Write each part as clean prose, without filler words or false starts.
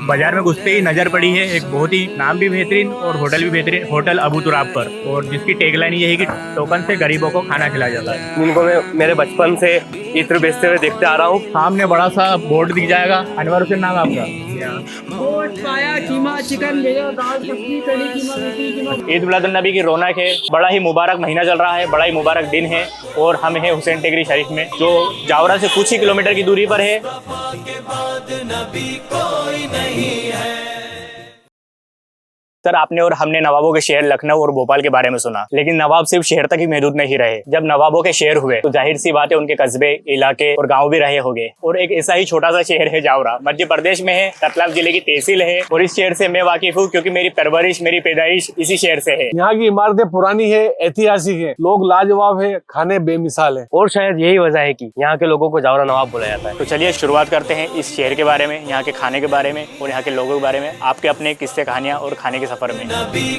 बाजार में घुसते ही नजर पड़ी है एक बहुत ही नाम भी बेहतरीन और होटल भी बेहतरीन, होटल अबू तुराब पर, और जिसकी टैगलाइन ये है कि टोकन से गरीबों को खाना खिलाया जाता है। जिनको मैं मेरे बचपन से इत्र बेचते हुए देखते आ रहा हूँ। सामने बड़ा सा बोर्ड दिख जाएगा, अनवर हुसैन नाम आपका। गोश्त, पाया, कीमा, चिकन, भेजा, दाल, सब्जी, कढ़ी, कीमा, रोटी, कीमा। ईद मिलादुन नबी की रौनक है, बड़ा ही मुबारक महीना चल रहा है, बड़ा ही मुबारक दिन है, और हम हैं हुसैन टेकरी शरीफ में, जो जावरा से कुछ ही किलोमीटर की दूरी पर है। सर, आपने और हमने नवाबों के शहर लखनऊ और भोपाल के बारे में सुना, लेकिन नवाब सिर्फ शहर तक ही महदूद नहीं रहे। जब नवाबों के शहर हुए तो जाहिर सी बात है उनके कस्बे, इलाके और गांव भी रहे होंगे, और एक ऐसा ही छोटा सा शहर है जावरा, मध्य प्रदेश में है, रतलाम जिले की तहसील है, और इस शहर से मैं वाकिफ हूँ क्योंकि मेरी परवरिश, मेरी पैदाइश इसी शहर से है। यहाँ की इमारतें पुरानी है, ऐतिहासिक है, लोग लाजवाब है, खाने बेमिसाल है, और शायद यही वजह है कि यहाँ के लोगों को जावरा नवाब बोला जाता है। तो चलिए शुरुआत करते हैं इस शहर के बारे में, यहाँ के खाने के बारे में और यहाँ के लोगों के बारे में, आपके अपने किस्से कहानियाँ और खाने के सफर में।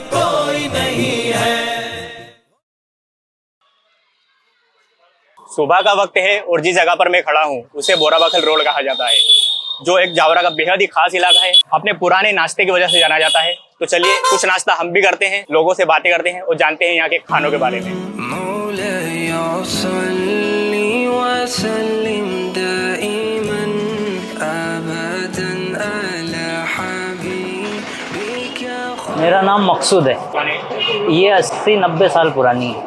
कोई नहीं है। सुबह का वक्त है और जिस जगह पर मैं खड़ा हूँ उसे बोराबखल रोड कहा जाता है, जो एक जावरा का बेहद ही खास इलाका है, अपने पुराने नाश्ते की वजह से जाना जाता है। तो चलिए कुछ नाश्ता हम भी करते हैं, लोगों से बातें करते हैं और जानते हैं यहाँ के खानों के बारे में। मेरा नाम मकसूद है। ये 80-90 साल पुरानी है,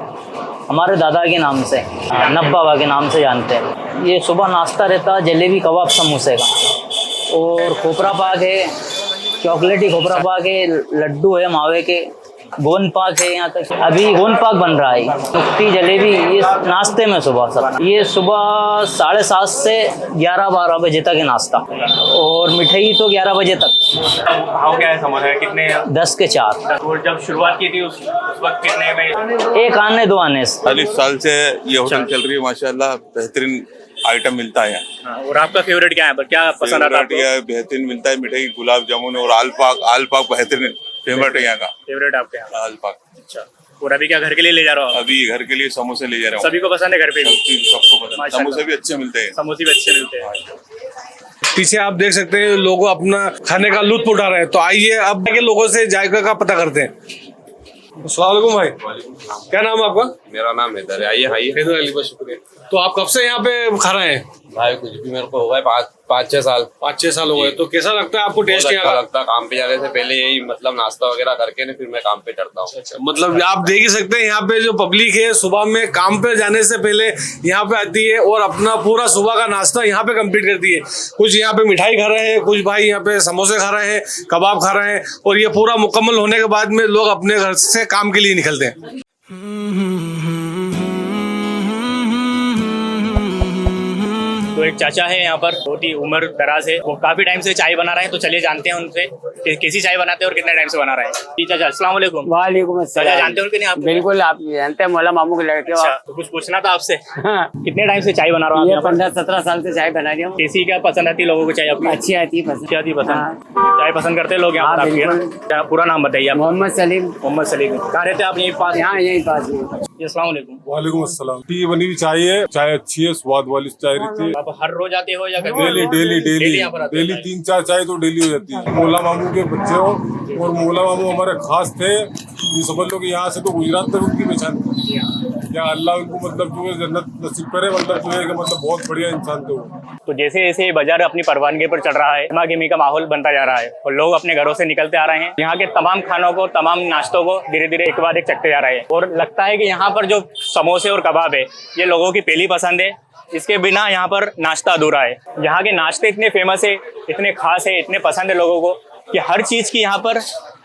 हमारे दादा के नाम से, नब्बा बाबा के नाम से जानते हैं। ये सुबह नाश्ता रहता है जलेबी कबाब समोसे का, और खोपरा पाक है, चॉकलेटी खोपरा पाक है, लड्डू है मावे के, गोंद पाक है। यहाँ तक अभी गोंद पाक बन रहा है, नुक्ती जलेबी, ये नाश्ते में सुबह सब। ये सुबह 7:30 से 11-12 बजे तक है नाश्ता, और मिठाई तो 11 बजे तक। भाव क्या है समोसे कितने? 10 के 4। और जब शुरुआत की थी उस वक्त कितने में? 1 आने 2 आने। 40 साल से ये होटल चल रही है, माशाल्लाह बेहतरीन आइटम मिलता है। और आपका फेवरेट क्या है, पर क्या पसंद आता है? बेहतरीन मिलता है मिठाई, गुलाब जामुन और आल पाक बेहतरीन फेवरेट है यहाँ का। फेवरेट आपके यहाँ आल पाक। अच्छा, और अभी क्या घर के लिए ले जा रहा हो? अभी घर के लिए समोसे ले जा रहा हूँ। सभी को पसंद है घर पे? सबको पसंद। समोसे भी अच्छे मिलते हैं। समोसे भी अच्छे मिलते हैं। पीछे आप देख सकते हैं लोग अपना खाने का लुत्फ उठा रहे हैं। तो आइए अब के लोगों से जायका का पता करते हैं। अस्सलाम वालेकुम भाई, क्या नाम है आपका? मेरा नाम हैदर है। आइए हैदर अली, बहुत शुक्रिया। तो आप कब से यहाँ पे खा रहे हैं? भाई कुछ भी मेरे को हो गए 5-6 साल। 5-6 साल हो गए। तो कैसा लगता है आपको टेस्ट? अच्छा लगता है। काम पे जाने से पहले यही मतलब नाश्ता वगैरह करके ना फिर मैं काम पे चढ़ता हूँ। अच्छा, मतलब आप देख ही सकते हैं यहाँ पे जो पब्लिक है सुबह में काम पे जाने से पहले यहाँ पे आती है और अपना पूरा सुबह का नाश्ता यहाँ पे कंप्लीट करती है। कुछ यहाँ पे मिठाई खा रहे हैं, कुछ भाई यहाँ पे समोसे खा रहे हैं, कबाब खा रहे हैं, और ये पूरा मुकम्मल होने के बाद में लोग अपने घर से काम के लिए निकलते हैं। तो एक चाचा है यहाँ पर, बहुत ही उम्र दराज है, वो काफी टाइम से चाय बना रहे हैं। तो चलिए जानते हैं उनसे कि कैसी चाय बनाते हैं और कितने टाइम से बना रहे हैं। जी चाचा, अस्सलाम वालेकुम। वालेकुम अस्सलाम। चाचा जानते हो कि नहीं आप? बिल्कुल, आप जानते हैं, मौला मामू के लड़के हो। अच्छा, तो कुछ पूछना था आपसे। हाँ। कितने टाइम से चाय बना रहा हूँ? 15-17 साल से चाय बना रही हूँ। कैसी क्या पसंद आती है लोगों को चाय? आपकी अच्छी आती है पसंद। अच्छी आती है पसंद। चाय पसंद करते हैं लोग यहाँ पर आपके? क्या पूरा नाम बताइए आप? मोहम्मद सलीम। मोहम्मद सलीम। कहाँ रहते हैं आप? यहीं पास? यहाँ यहीं पास में। अस्सलाम वालेकुम। वालेकुम अस्सलाम। टी बनी हुई चाय है, चाय अच्छी है, स्वाद वाली चाय रहती है। आप हर रोज आते हो या डेली 3-4 चाय तो डेली हो जाती है। मोला मामू के बच्चे हो, और मोला मामू हमारे खास थे। ये समझ लो कि यहाँ से तो गुजरात तक उनकी पहचान थी। क्या अल्लाह उनको मतलब जो है जन्नत नसीब करे, मतलब जो है कि मतलब बहुत बढ़िया इंसान थे वो। तो जैसे जैसे बाजार अपनी परवानगी पर चढ़ रहा है, गहमा-गहमी का माहौल बनता जा रहा है और लोग अपने घरों से निकलते आ रहे हैं। यहाँ के तमाम खानों को, तमाम नाश्तों को धीरे धीरे एक बाद एक चखते जा रहे हैं, और लगता है कि यहाँ पर जो समोसे और कबाब है ये लोगों की पहली पसंद है। इसके बिना यहाँ पर नाश्ता अधूरा है। यहाँ के नाश्ते इतने फेमस है, इतने खास है, इतने पसंद है लोगों को कि हर चीज की यहाँ पर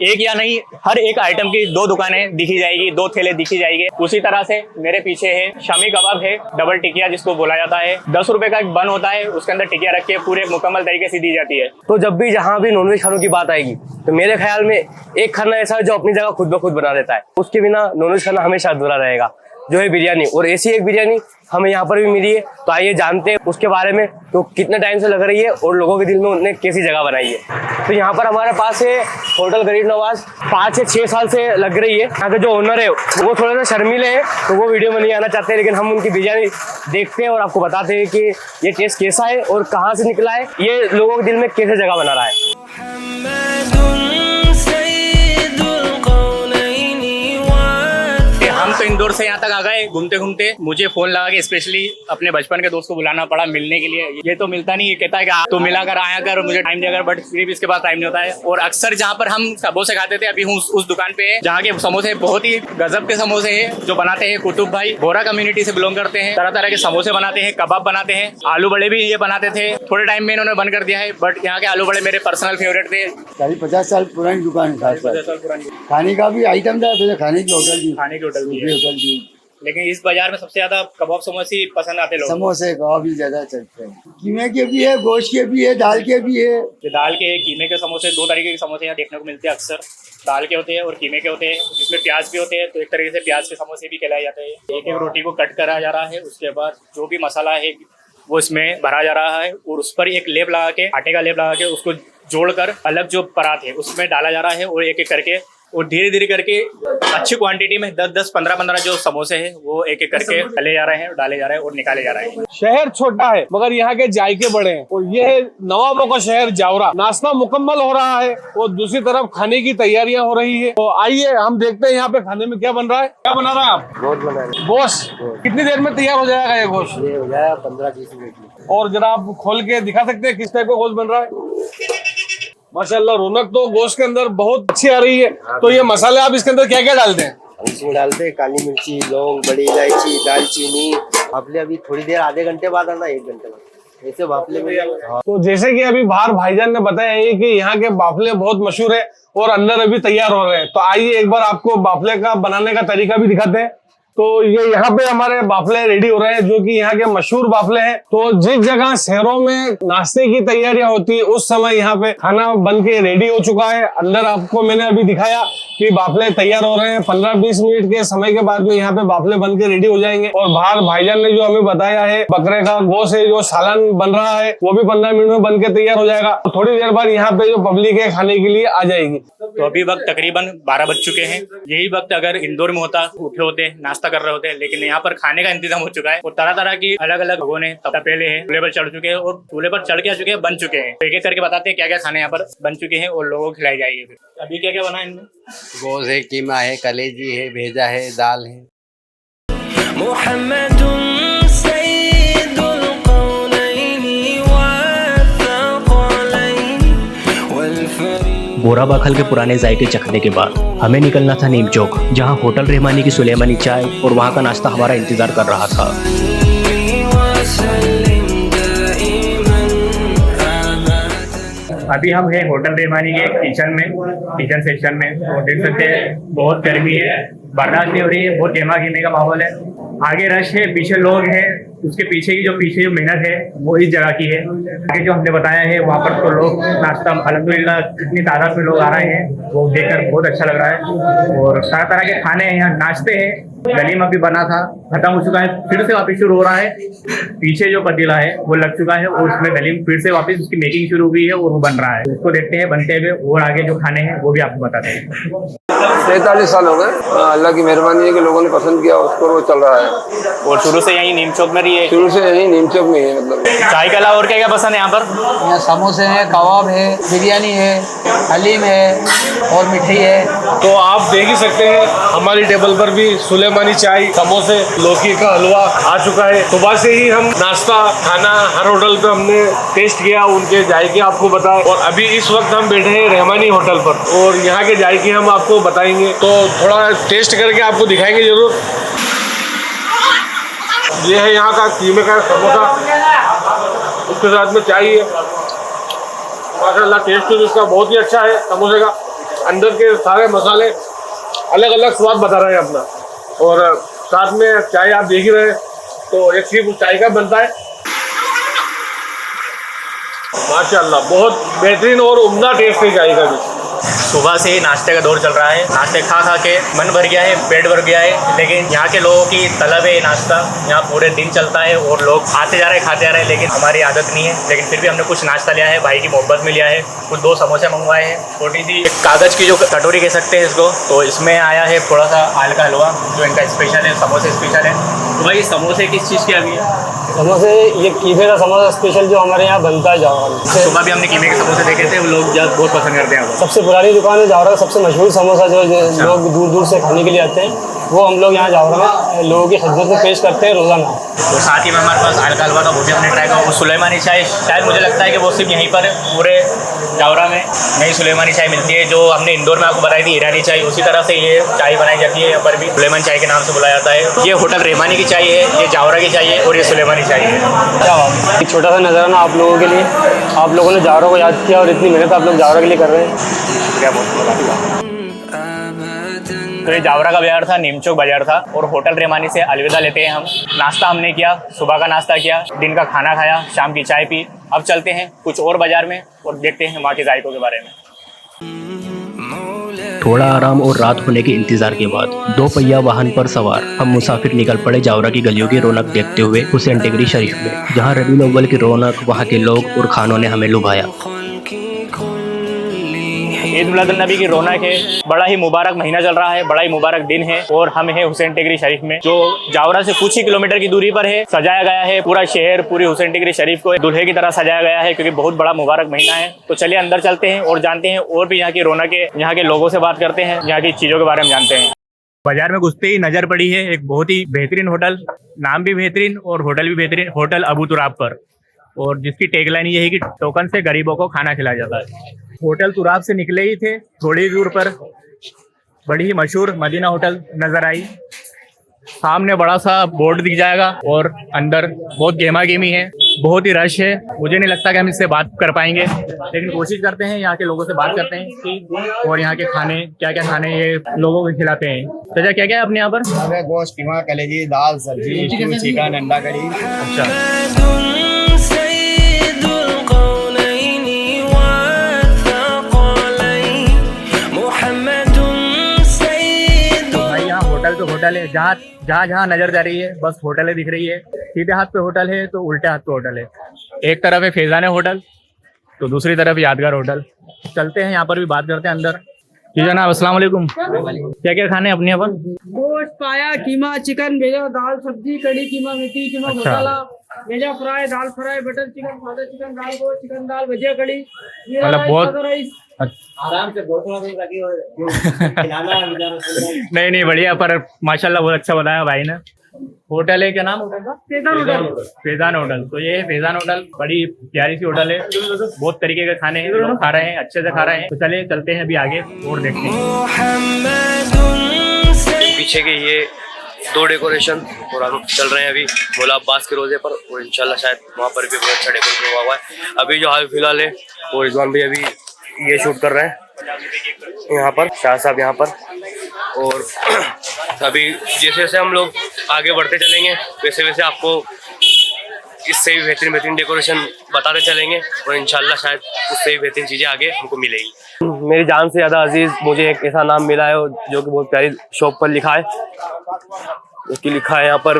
एक या नहीं हर एक आइटम की 2 दुकानें दिखी जाएगी, 2 ठेले दिखी जाएंगे। उसी तरह से मेरे पीछे है शामी कबाब है, डबल टिकिया जिसको बोला जाता है। 10 रुपए का एक बन होता है, उसके अंदर टिकिया रख के पूरे मुकम्मल तरीके से दी जाती है। तो जब भी जहाँ भी नॉनवेज खानों की बात आएगी तो मेरे ख्याल में एक खाना ऐसा है जो अपनी जगह खुद ब खुद बना देता है। उसके बिना नॉनवेज खाना हमेशा अधूरा रहेगा, जो है बिरयानी। और ऐसी एक बिरयानी हमें यहाँ पर भी मिली है। तो आइए जानते हैं उसके बारे में, तो कितने टाइम से लग रही है और लोगों के दिल में उन्होंने कैसी जगह बनाई है। तो यहाँ पर हमारे पास है होटल गरीब नवाज, 5 से 6 साल से लग रही है। यहाँ के जो ओनर है वो थोड़े सा शर्मीले हैं, तो वो वीडियो में नहीं आना चाहते, लेकिन हम उनकी बिरयानी देखते हैं और आपको बताते हैं कि ये टेस्ट कैसा है और कहाँ से निकला है, ये लोगों के दिल में कैसे जगह बना रहा है। दूर से यहाँ तक आ गए घूमते घूमते। मुझे फोन लगा के स्पेशली अपने बचपन के दोस्त को बुलाना पड़ा मिलने के लिए। ये तो मिलता नहीं, ये कहता है कि तो मिला कर आया कर, मुझे टाइम दिया कर, बट सिर्फ इसके पास टाइम नहीं होता है। और अक्सर जहाँ पर हम समोसे खाते थे, अभी हूँ उस दुकान पे है जहाँ के समोसे बहुत ही गजब के समोसे हैं जो बनाते हैं कुतुब भाई। बोरा कम्युनिटी से बिलोंग करते हैं, तरह तरह के समोसे बनाते हैं, कबाब बनाते हैं, आलू बड़े भी ये बनाते थे। थोड़े टाइम में इन्होंने बंद कर दिया है, बट यहाँ के आलू बड़े मेरे पर्सनल फेवरेट थे। 40-50 साल पुरानी दुकान है। खाने का भी आइटम था, तो खाने की होटल भी, खाने की होटल भी। लेकिन इस बाजार में सबसे ज्यादा कबाब समोसे पसंद आते लोग। समोसे कबाब ही ज्यादा चलते हैं। कीमे के भी है, गोश्त के भी है, दाल के भी है। दाल के कीमे के समोसे, दो तरीके के समोसे यहाँ देखने को मिलते हैं अक्सर। दाल के होते हैं और कीमे के होते हैं, जिसमें प्याज भी होते हैं। तो एक तरीके से प्याज के समोसे भी कहलाए जाते हैं। एक एक रोटी को कट करा जा रहा है, उसके बाद जो भी मसाला है वो इसमें भरा जा रहा है और उस पर एक लेप लगा के, आटे का लेप लगा के उसको जोड़कर अलग जो परात है उसमें डाला जा रहा है और एक एक करके और धीरे धीरे करके अच्छी क्वांटिटी में 10-10, 15-15 जो समोसे हैं वो एक एक करके तले जा रहे हैं, डाले जा रहे हैं और निकाले जा रहे हैं। शहर छोटा है मगर यहाँ के जायके बड़े हैं और ये है नवाबों का शहर जावरा। नाश्ता मुकम्मल हो रहा है और दूसरी तरफ खाने की तैयारियां हो रही है। तो आइए हम देखते हैं यहाँ पे खाने में क्या बन रहा है। क्या बना रहा है आप? गोश्त बना रहे। गोश्त कितनी देर में तैयार हो जाएगा ये गोश्त? ये हो जाएगा 15-20 मिनट में। और जरा आप खोल के दिखा सकते हैं किस टाइप का गोश्त बन रहा है? माशाल्लाह रौनक तो गोश्त के अंदर बहुत अच्छी आ रही है। तो ये मसाले आप इसके अंदर क्या क्या डालते हैं? हम इसमें डालते हैं काली मिर्ची, लौंग, बड़ी इलायची, दालचीनी। भापले अभी थोड़ी देर, आधे घंटे बाद आना, 1 घंटे बाद ऐसे भापले में। तो जैसे कि अभी बाहर भाईजान ने बताया है कि यहाँ के बाफले बहुत मशहूर है और अंदर अभी तैयार हो रहे हैं। तो आइए एक बार आपको बाफले का बनाने का तरीका भी दिखाते हैं। तो ये यहाँ पे हमारे बाफले रेडी हो रहे हैं जो कि यहाँ के मशहूर बाफले हैं। तो जिस जगह शहरों में नाश्ते की तैयारियां होती है उस समय यहाँ पे खाना बन के रेडी हो चुका है। अंदर आपको मैंने अभी दिखाया कि बाफले तैयार हो रहे हैं। 15-20 मिनट के समय के बाद में यहाँ पे बाफले बन के रेडी हो जाएंगे। और बाहर भाईजान ने जो हमें बताया है बकरे का गोश्त है जो सालन बन रहा है वो भी 15 मिनट में बन के तैयार हो जाएगा। थोड़ी देर बाद यहाँ पे जो पब्लिक है खाने के लिए आ जाएगी। तो अभी वक्त तकरीबन 12 बज चुके हैं। यही वक्त अगर इंदौर में होता, उठे होते, नाश्ता कर रहे होते, लेकिन यहाँ पर खाने का इंतजाम हो चुका है और तरह तरह की अलग अलग भगोने तपेले हैं, चूल्हे पर चढ़ चुके हैं और चूल्हे पर चढ़ के आ चुके हैं, बन चुके हैं। तो एक एक करके बताते हैं क्या क्या खाने यहाँ पर बन चुके हैं और लोगों को खिलाई जाएगी। फिर अभी क्या क्या बना है इनमें? गोश्त है, कीमा है, कलेजी है, भेजा है, दाल है। बोरा बाखल के पुराने जायके चखने के बाद हमें निकलना था नीम चौक, जहां होटल रहमानी की सुलेमानी चाय और वहां का नाश्ता हमारा इंतजार कर रहा था। अभी हम हैं होटल रहमानी के किचन सेक्शन में और देख सकते हैं बहुत गर्मी है, बर्दाश्त नहीं हो रही है, बहुत गेमा गेमी का माहौल है। आगे रश है, पीछे लोग हैं, उसके पीछे की जो मेहनत है वो इस जगह की है। आगे जो हमने बताया है वहाँ पर तो लोग नाश्ता अल्हम्दुलिल्लाह इतनी तादाद में लोग आ रहे हैं वो देखकर बहुत अच्छा लग रहा है। और तरह तरह के खाने हैं यहाँ, नाश्ते हैं। गलीम अभी बना था, खत्म हो चुका है, फिर से वापस शुरू हो रहा है। पीछे जो पतीला है वो लग चुका है और उसमें गलीम फिर से वापस उसकी मेकिंग शुरू हुई है और वो बन रहा है। उसको देखते हैं बनते हुए और आगे जो खाने हैं वो भी आपको बताते हैं। 43 साल हो गए। अल्लाह की मेहरबानी है कि लोगों ने पसंद किया उसको, वो चल रहा है। और शुरू से यहीं नीम चौक में रही है? शुरू से यहीं नीम चौक में है। मतलब चाय के अलावा और क्या क्या पसंद है यहाँ पर? यहाँ समोसे हैं, कबाब है, बिरयानी है, हलीम है और मिठाई है। तो आप देख ही सकते हैं हमारी टेबल पर भी सुलेमानी चाय, समोसे, लौकी का हलवा आ चुका है। सुबह से ही हम नाश्ता खाना हर होटल पे हमने टेस्ट किया, उनके जायके आपको बताए। और अभी इस वक्त हम बैठे हैं रहमानी होटल पर और यहाँ के जायके हम आपको बताएंगे। तो थोड़ा टेस्ट करके आपको दिखाएंगे जरूर। ये है यहाँ का कीमे का समोसा, उसके साथ में चाय है। माशाल्लाह टेस्ट तो इसका बहुत ही अच्छा है समोसे का। अंदर के सारे मसाले अलग अलग स्वाद बता रहे हैं अपना। और साथ में चाय आप देख ही रहे हैं, तो एक सिर्फ चाय का बनता है। माशाल्लाह बहुत बेहतरीन और उम्दा टेस्ट है चाय का भी। सुबह से ही नाश्ते का दौर चल रहा है। नाश्ते खा खा के मन भर गया है, पेट भर गया है। लेकिन यहाँ के लोगों की तलब है नाश्ता, यहाँ पूरे दिन चलता है और लोग आते जा रहे हैं खाते जा रहे हैं। लेकिन हमारी आदत नहीं है, लेकिन फिर भी हमने कुछ नाश्ता लिया है, भाई की मोहब्बत में लिया है। कुछ 2 समोसे मंगवाए हैं, छोटी सी एक कागज़ की जो कटोरी कह सकते हैं इसको। तो इसमें आया है थोड़ा सा आल का हलवा जो इनका स्पेशल है, समोसे स्पेशल है। तो भाई समोसे किस चीज़ के अभी है? समोसे ये कीमे का समोसा स्पेशल जो हमारे यहाँ बनता है जावरा में। सुबह भी हमने कीमे के समोसे देखे थे, लोग बहुत पसंद करते हैं। सबसे पुरानी दुकान है जावरा, सबसे मशहूर समोसा जो लोग दूर दूर से खाने के लिए आते हैं, वो हम लोग यहाँ जावरा में लोगों की खिदमत में पेश करते हैं रोज़ाना। तो साथ ही में हमारे पास हल्का हलवा का वो भी हमने ट्राई किया। वो सुलेमानी चाय, शायद मुझे लगता है कि वो सिर्फ यहीं पर पूरे जावरा में नई सुलेमानी चाय मिलती है, जो हमने इंदौर में आपको बताई थी ईरानी चाय, उसी तरह से ये चाय बनाई जाती है। यहाँ पर भी सुलेमान चाय के नाम से बुलाया जाता है। ये होटल रेमानी की चाय है, ये जावरा की चाय है और ये सुलेमानी चाय है। क्या बात, एक छोटा सा नजराना आप लोगों के लिए, आप लोगों ने जावरा को याद किया और इतनी मेहनत आप लोग जावरा के लिए कर रहे हैं, क्या बहुत। तो ये जावरा का बाजार था, नीमचौक बाजार था, और होटल रेमानी से अलविदा लेते हैं हम। नाश्ता हमने किया, सुबह का नाश्ता किया, दिन का खाना खाया, शाम की चाय पी। अब चलते हैं कुछ और बाजार में और देखते हैं वहाँ के जायकों के बारे में। थोड़ा आराम और रात होने के इंतजार के बाद 2 पहिया वाहन पर सवार हम मुसाफिर निकल पड़े जावरा की गलियों की रौनक देखते हुए हुसैन टेकरी शरीफ में, जहां रबीउल अव्वल की रौनक, वहां के लोग और खानों ने हमें लुभाया। ईद मिलाद नबी की रौनक है, बड़ा ही मुबारक महीना चल रहा है, बड़ा ही मुबारक दिन है, और हम हैं हुसैन टेकरी शरीफ में, जो जावरा से कुछ ही किलोमीटर की दूरी पर है। सजाया गया है पूरा शहर, पूरी हुसैन टेकरी शरीफ को दुल्हे की तरह सजाया गया है, क्योंकि बहुत बड़ा मुबारक महीना है। तो चलिए अंदर चलते हैं और जानते हैं और भी यहाँ की रौनक है, यहाँ के लोगों से बात करते हैं, यहाँ की चीज़ों के बारे में जानते हैं। बाजार में घुसते ही नजर पड़ी है एक बहुत ही बेहतरीन होटल, नाम भी बेहतरीन और होटल भी बेहतरीन, होटल अबू तुराब पर, और जिसकी टैगलाइन ये है कि टोकन से गरीबों को खाना खिलाया जाता है। होटल तुराब से निकले ही थे, थोड़ी दूर पर बड़ी ही मशहूर मदीना होटल नजर आई। सामने बड़ा सा बोर्ड दिख जाएगा और अंदर बहुत गेमा गेमी है, बहुत ही रश है। मुझे नहीं लगता कि हम इससे बात कर पाएंगे, लेकिन कोशिश करते हैं, यहाँ के लोगों से बात करते हैं कि और यहाँ के खाने क्या क्या खाने ये लोगों को खिलाते हैं। चाचा क्या क्या है अपने यहाँ पर? गोश्त, कीमा, कलेजी, दाल, सब्जी, चिकन, अंडा करी। अच्छा, होटल तो होटल है, जहाँ जहाँ जहाँ नजर जा रही है बस होटल दिख रही है। सीधे हाथ पे होटल है तो उल्टे हाथ पे होटल है। एक तरफ है फैजान होटल तो दूसरी तरफ यादगार होटल। चलते हैं यहाँ पर भी बात करते हैं अंदर। जी जनाब अस्सलाम वालेकुम, क्या क्या खाने अपने यहाँ पर? गोश्त, पाया, कीमा, चिकन, भेजा, दाल, सब्जी, कड़ी, कीमा, मेथी, कीमा, मसाला, भेजा फ्राई, दाल फ्राई, बटर चिकन, सादा चिकन, दाल गोश्त, चिकन दाल, भजिया कड़ी, मतलब बहुत आराम से नहीं नहीं बढ़िया, पर माशाल्लाह बहुत अच्छा बताया भाई ने। होटल है, क्या नाम होटल का? फैजान होटल। तो ये है फैजान होटल, बड़ी प्यारी सी होटल है, बहुत तरीके के खाने हैं, लोग खा रहे हैं, अच्छे से खा रहे हैं। तो चलिए चलते हैं अभी आगे और देखते हैं। पीछे के ये 2 डेकोरेशन और चल रहे हैं अभी मौला अब्बास के रोजे पर, और इंशाल्लाह शायद वहाँ पर भी बहुत अच्छा डेकोरेशन हुआ है। अभी जो हाल फिलहाल है वो रिजवान भाई अभी ये शूट कर रहे हैं यहाँ पर, शाह साहब यहाँ पर। और अभी जैसे जैसे हम लोग आगे बढ़ते चलेंगे वैसे वैसे आपको इससे भी बेहतरीन डेकोरेशन बताते चलेंगे, और इंशाल्लाह शायद उससे भी बेहतरीन चीज़ें आगे हमको मिलेगी। मेरी जान से ज़्यादा अजीज़ मुझे एक ऐसा नाम मिला है जो कि बहुत प्यारी शॉप पर लिखा है, उसकी लिखा है यहाँ पर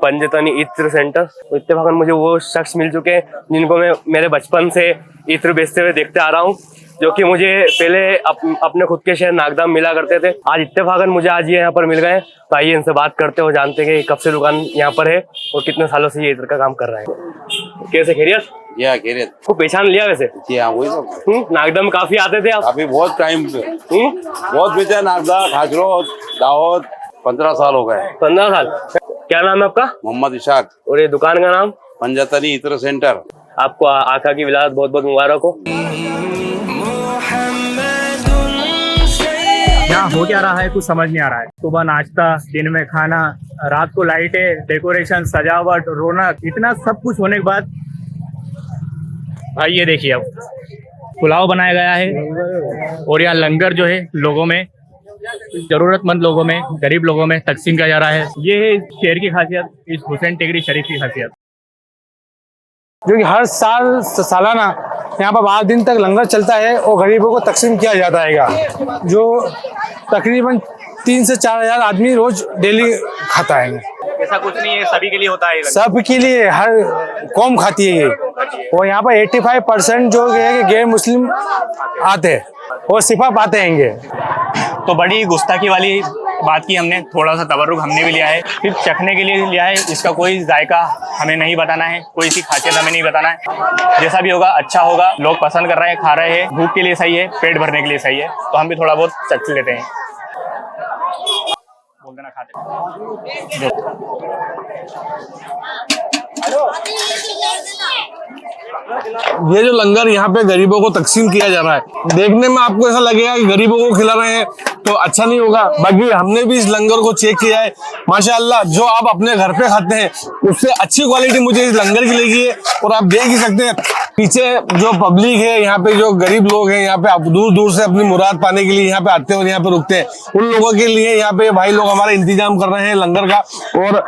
पंजतनी इत्र सेंटर। तो इत्तेफाकन मुझे वो शख्स मिल चुके हैं जिनको मैं मेरे बचपन से इत्र बेचते हुए देखते आ रहा हूँ, जो कि मुझे पहले अपने खुद के शहर नागदाम मिला करते थे। आज इत्तेफाकन मुझे आज ये यहाँ पर मिल गए। तो आइए इनसे बात करते हो, जानते हैं कि कब से दुकान यहाँ पर है और कितने सालों से ये इत्र का काम कर रहा है। कैसे खैरियत? या खैरियत। को पहचान लिया वैसे? जी हाँ, वही सब। नागदाम काफी आते थे आप? काफी बहुत टाइम से बहुत बेचा नागदा, खाजरो, दावत। 15 साल हो गए। 15 साल। क्या नाम है आपका? मोहम्मद इशाक। और ये दुकान का नाम? पंजतनी इत्र सेंटर। आपको आका की विलादत बहुत बहुत मुबारक हो। यहाँ हो क्या रहा है कुछ समझ नहीं आ रहा है। सुबह नाश्ता, दिन में खाना, रात को लाइटें, डेकोरेशन, सजावट, रौनक, इतना सब कुछ होने के बाद भाई ये देखिए अब पुलाव बनाया गया है, और यहाँ लंगर जो है लोगों में, जरूरतमंद लोगों में, गरीब लोगों में तकसीम किया जा रहा है। ये है शहर की खासियत, इस हुसैन टेकरी शरीफ की खासियत, जो कि हर साल सालाना यहाँ पर 12 दिन तक लंगर चलता है और गरीबों को तकसीम किया जाता है, जो तकरीबन 3 से 4 हज़ार आदमी रोज डेली खाता है। ऐसा कुछ नहीं है, सभी के लिए होता है, सबके लिए, हर कौम खाती है ये। और यहाँ पर 85% जो है कि गैर मुस्लिम आते हैं और सिफाफ आते हैं। तो बड़ी गुस्ताखी वाली बात की हमने, थोड़ा सा तबर्रुक हमने भी लिया है, सिर्फ चखने के लिए लिया है। इसका कोई जायका हमें नहीं बताना है, कोई सी खासियत हमें नहीं बताना है। जैसा भी होगा अच्छा होगा, लोग पसंद कर रहे हैं, खा रहे हैं, भूख के लिए सही है, पेट भरने के लिए सही है, तो हम भी थोड़ा बहुत चख लेते हैं। बोल देना खाते ये जो लंगर यहाँ पे गरीबों को तकसीम किया जा रहा है, देखने में आपको ऐसा लगेगा कि गरीबों को खिला रहे हैं तो अच्छा नहीं होगा। बाकी हमने भी इस लंगर को चेक किया है, माशाअल्लाह जो आप अपने घर पे खाते हैं उससे अच्छी क्वालिटी मुझे इस लंगर की लगी है। और आप देख ही सकते हैं पीछे जो पब्लिक है, यहाँ पे जो गरीब लोग हैं, यहाँ पे दूर दूर से अपनी मुराद पाने के लिए यहाँ पे आते हैं और यहाँ पे रुकते हैं। उन लोगों के लिए यहाँ पे भाई लोग हमारा इंतजाम कर रहे हैं लंगर का, और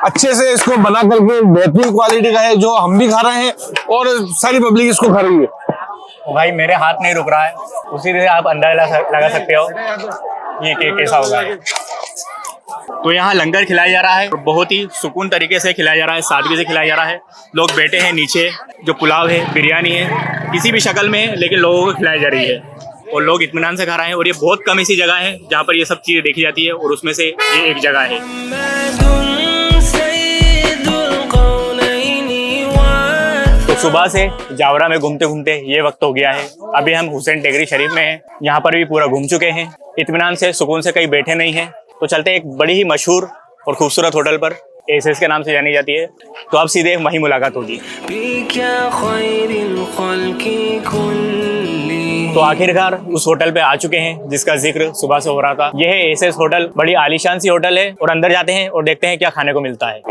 अच्छे से इसको बना करके बेहतरीन क्वालिटी का है जो हम भी खा रहे हैं और सारी पब्लिक इसको खा रही है। भाई मेरे हाथ नहीं रुक रहा है, उसी से आप अंदाजा लगा सकते हो ये कैसा होगा। तो यहाँ लंगर खिलाया जा रहा है, बहुत ही सुकून तरीके से खिलाया जा रहा है, सादगी से खिलाया जा रहा है। लोग बैठे हैं नीचे, जो पुलाव है, बिरयानी है, किसी भी शक्ल में है, लेकिन लोगों को खिलाई जा रही है और लोग इत्मीनान से खा रहे हैं। और ये बहुत कम ऐसी जगह है जहाँ पर ये सब चीज़ें देखी जाती है, और उसमें से ये एक जगह है। तो सुबह से जावरा में घूमते घूमते ये वक्त हो गया है, अभी हम हुसैन टेकरी शरीफ में हैं। यहाँ पर भी पूरा घूम चुके हैं, इत्मीनान से सुकून से कहीं बैठे नहीं हैं। तो चलते हैं एक बड़ी ही मशहूर और खूबसूरत होटल पर, एसएस के नाम से जानी जाती है। तो अब सीधे वहीं मुलाकात होगी। तो आखिरकार उस होटल पे आ चुके हैं जिसका जिक्र सुबह से हो रहा था। यह है एसएस होटल, बड़ी आलीशान सी होटल है। और अंदर जाते हैं और देखते हैं क्या खाने को मिलता है।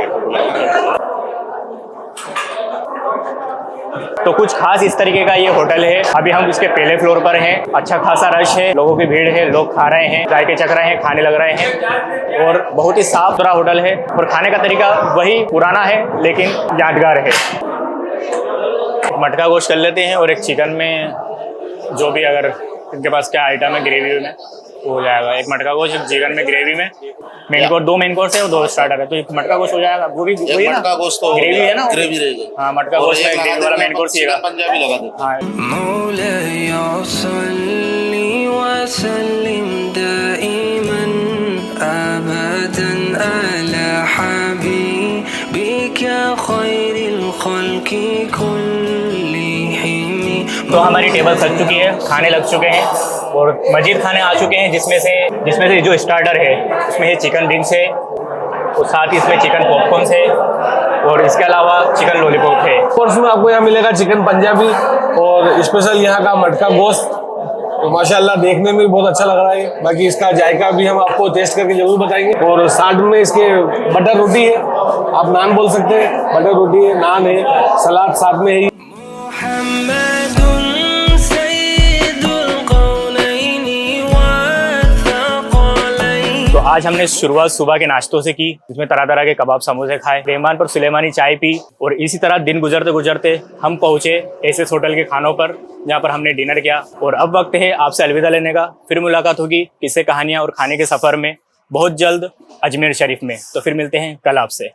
तो कुछ खास इस तरीके का ये होटल है। अभी हम इसके पहले फ्लोर पर हैं। अच्छा खासा रश है, लोगों की भीड़ है, लोग खा रहे हैं, जायके चख रहे हैं, खाने लग रहे हैं। और बहुत ही साफ सुथरा होटल है और खाने का तरीका वही पुराना है लेकिन यादगार है। मटका गोश्त कर लेते हैं और एक चिकन में जो भी अगर इनके पास क्या आइटम है ग्रेवी में हो जाएगा। एक मटका गोश्त, एक चिकन में ग्रेवी में, मेन कोर्स 2 मेन कोर्स है और 2 स्टार्टर है। तो एक मटका गोश्त हो जाएगा, वो भी वही ना, मटका गोश्त तो ग्रेवी है ना, ग्रेवी रहेगा। हाँ, मटका गोश्त में ग्रेवी वाला मेन कोर्स रहेगा। पंजाबी लगा दो। हाँ, तो हमारी टेबल सज चुकी है, खाने लग चुके हैं और मजीद खाने आ चुके हैं, जिसमें से जो स्टार्टर है उसमें है चिकन विंग्स है और साथ ही इसमें चिकन पॉपकॉर्न है और इसके अलावा चिकन लॉलीपॉप है। कोर्स में आपको यहाँ मिलेगा चिकन पंजाबी और स्पेशल यहाँ का मटका गोश्त। तो माशाल्लाह देखने में भी बहुत अच्छा लग रहा है। बाकी इसका जायका भी हम आपको टेस्ट करके जरूर बताएंगे। और साथ में इसके बटर रोटी है, आप नान बोल सकते हैं, बटर रोटी है, नान है, सलाद साथ में है। तो आज हमने शुरुआत सुबह के नाश्तों से की, जिसमें तरह तरह के कबाब समोसे खाए, रहमान पर सुलेमानी चाय पी और इसी तरह दिन गुजरते गुजरते हम पहुंचे एसएस होटल के खानों पर, जहां पर हमने डिनर किया। और अब वक्त है आपसे अलविदा लेने का। फिर मुलाकात होगी किस्से, कहानियां और खाने के सफर में बहुत जल्द अजमेर शरीफ में। तो फिर मिलते हैं कल आपसे।